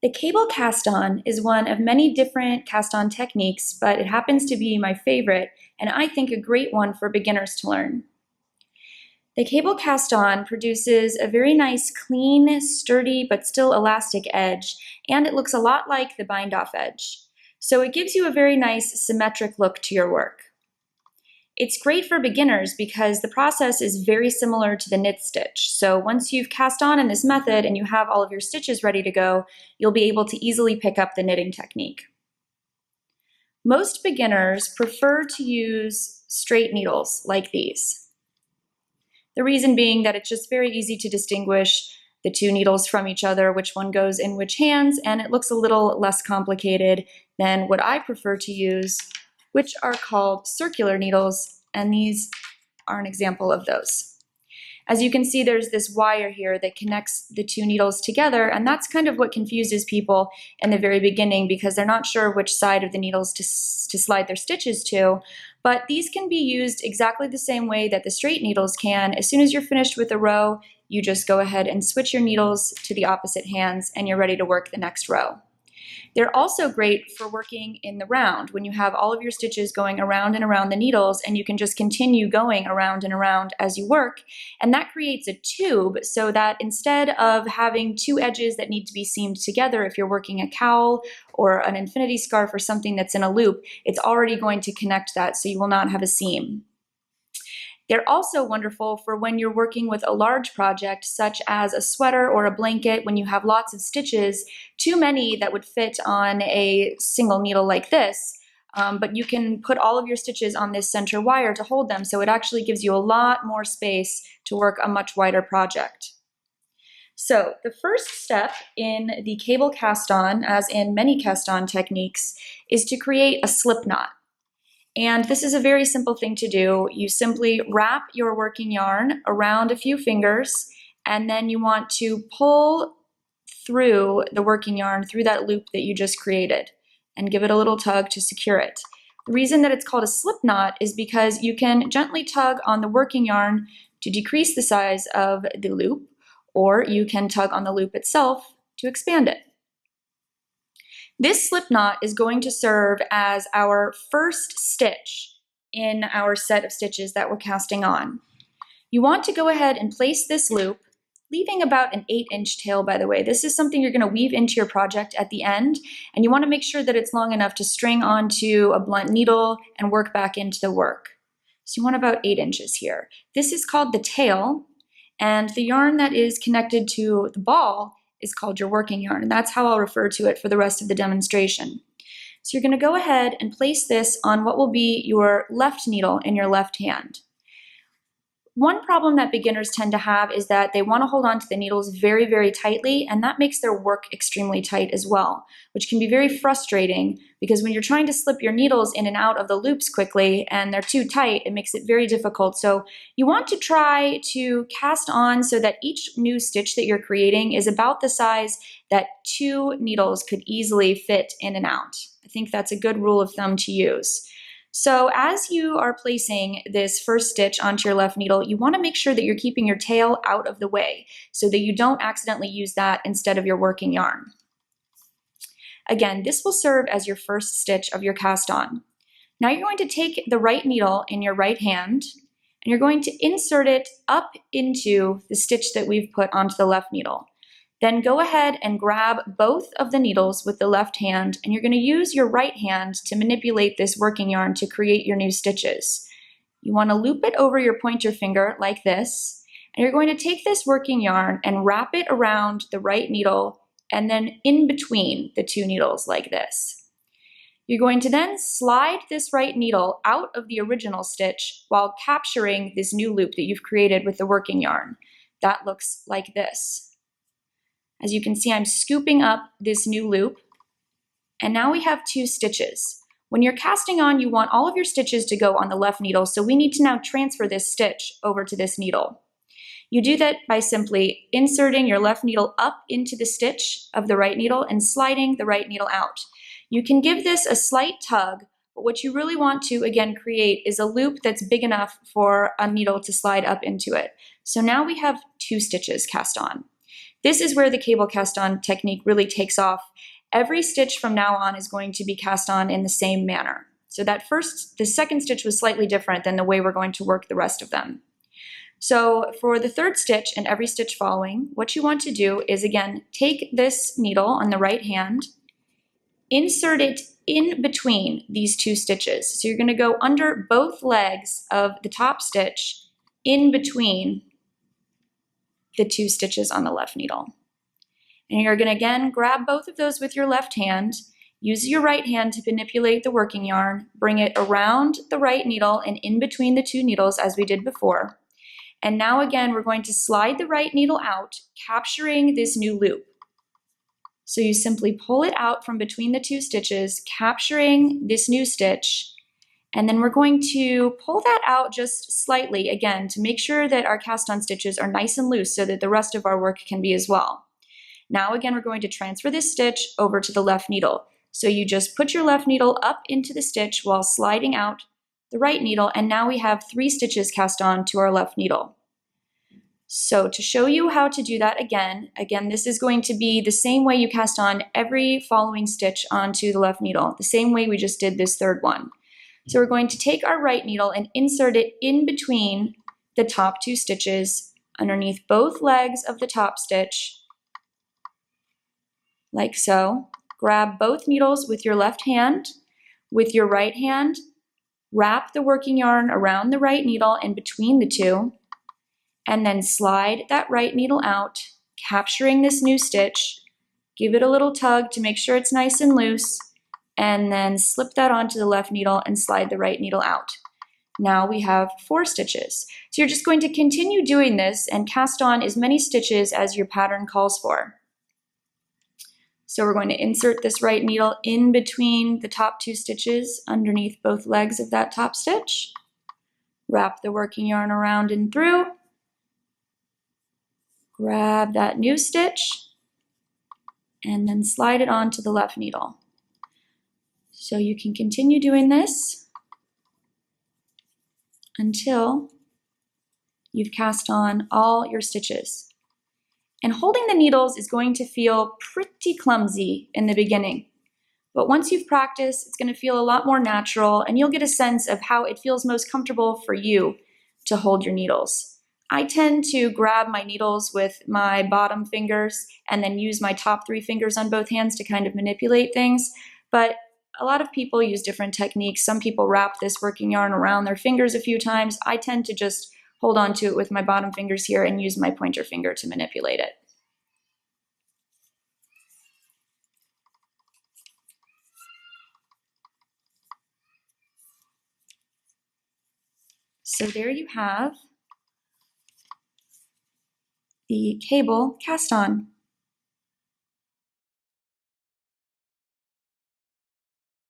The cable cast-on is one of many different cast-on techniques, but it happens to be my favorite, and I think a great one for beginners to learn. The cable cast-on produces a very nice, clean, sturdy, but still elastic edge, and it looks a lot like the bind-off edge. So it gives you a very nice, symmetric look to your work. It's great for beginners because the process is very similar to the knit stitch. So once you've cast on in this method and you have all of your stitches ready to go, you'll be able to easily pick up the knitting technique. Most beginners prefer to use straight needles like these. The reason being that it's just very easy to distinguish the two needles from each other, which one goes in which hands, and it looks a little less complicated than what I prefer to use, which are called circular needles, and these are an example of those. As you can see, there's this wire here that connects the two needles together, and that's kind of what confuses people in the very beginning because they're not sure which side of the needles to slide their stitches to. But these can be used exactly the same way that the straight needles can. As soon as you're finished with a row, you just go ahead and switch your needles to the opposite hands, and you're ready to work the next row. They're also great for working in the round when you have all of your stitches going around and around the needles, and you can just continue going around and around as you work. And that creates a tube so that instead of having two edges that need to be seamed together, if you're working a cowl or an infinity scarf or something that's in a loop, it's already going to connect that so you will not have a seam. They're also wonderful for when you're working with a large project, such as a sweater or a blanket, when you have lots of stitches, too many that would fit on a single needle like this, but you can put all of your stitches on this center wire to hold them, so it actually gives you a lot more space to work a much wider project. So the first step in the cable cast-on, as in many cast-on techniques, is to create a slip knot. And this is a very simple thing to do. You simply wrap your working yarn around a few fingers, and then you want to pull through the working yarn through that loop that you just created and give it a little tug to secure it. The reason that it's called a slip knot is because you can gently tug on the working yarn to decrease the size of the loop, or you can tug on the loop itself to expand it. This slip knot is going to serve as our first stitch in our set of stitches that we're casting on. You want to go ahead and place this loop, leaving about an 8-inch tail, by the way. This is something you're going to weave into your project at the end, and you want to make sure that it's long enough to string onto a blunt needle and work back into the work. So you want about 8 inches here. This is called the tail, and the yarn that is connected to the ball is called your working yarn, and that's how I'll refer to it for the rest of the demonstration. So you're going to go ahead and place this on what will be your left needle in your left hand. One problem that beginners tend to have is that they want to hold on to the needles very, very tightly, and that makes their work extremely tight as well, which can be very frustrating because when you're trying to slip your needles in and out of the loops quickly and they're too tight, it makes it very difficult. So you want to try to cast on so that each new stitch that you're creating is about the size that 2 needles could easily fit in and out. I think that's a good rule of thumb to use. So as you are placing this first stitch onto your left needle, you want to make sure that you're keeping your tail out of the way so that you don't accidentally use that instead of your working yarn. Again, this will serve as your first stitch of your cast on. Now you're going to take the right needle in your right hand and you're going to insert it up into the stitch that we've put onto the left needle. Then go ahead and grab both of the needles with the left hand, and you're going to use your right hand to manipulate this working yarn to create your new stitches. You want to loop it over your pointer finger like this, and you're going to take this working yarn and wrap it around the right needle and then in between the 2 needles like this. You're going to then slide this right needle out of the original stitch while capturing this new loop that you've created with the working yarn. That looks like this. As you can see, I'm scooping up this new loop, and now we have 2 stitches. When you're casting on, you want all of your stitches to go on the left needle, so we need to now transfer this stitch over to this needle. You do that by simply inserting your left needle up into the stitch of the right needle and sliding the right needle out. You can give this a slight tug, but what you really want to, again, create is a loop that's big enough for a needle to slide up into it. So now we have 2 stitches cast on. This is where the cable cast on technique really takes off. Every stitch from now on is going to be cast on in the same manner. So the second stitch was slightly different than the way we're going to work the rest of them. So for the third stitch and every stitch following, what you want to do is, again, take this needle on the right hand, insert it in between these two stitches. So you're going to go under both legs of the top stitch in between the two stitches on the left needle. And you're going to again grab both of those with your left hand, use your right hand to manipulate the working yarn, bring it around the right needle and in between the two needles as we did before. And now again, we're going to slide the right needle out, capturing this new loop. So you simply pull it out from between the two stitches, capturing this new stitch, and then we're going to pull that out just slightly again to make sure that our cast-on stitches are nice and loose so that the rest of our work can be as well. Now again, we're going to transfer this stitch over to the left needle. So you just put your left needle up into the stitch while sliding out the right needle, and now we have 3 stitches cast on to our left needle. So to show you how to do that again, this is going to be the same way you cast on every following stitch onto the left needle, the same way we just did this third one. So we're going to take our right needle and insert it in between the top 2 stitches underneath both legs of the top stitch, like so. Grab both needles with your left hand. With your right hand, wrap the working yarn around the right needle in between the two, and then slide that right needle out, capturing this new stitch. Give it a little tug to make sure it's nice and loose, and then slip that onto the left needle and slide the right needle out. Now we have 4 stitches. So you're just going to continue doing this and cast on as many stitches as your pattern calls for. So we're going to insert this right needle in between the top 2 stitches underneath both legs of that top stitch. Wrap the working yarn around and through. Grab that new stitch and then slide it onto the left needle. So you can continue doing this until you've cast on all your stitches. And holding the needles is going to feel pretty clumsy in the beginning. But once you've practiced, it's going to feel a lot more natural, and you'll get a sense of how it feels most comfortable for you to hold your needles. I tend to grab my needles with my bottom fingers and then use my top 3 fingers on both hands to kind of manipulate things. But a lot of people use different techniques. Some people wrap this working yarn around their fingers a few times. I tend to just hold on to it with my bottom fingers here and use my pointer finger to manipulate it. So there you have the cable cast on.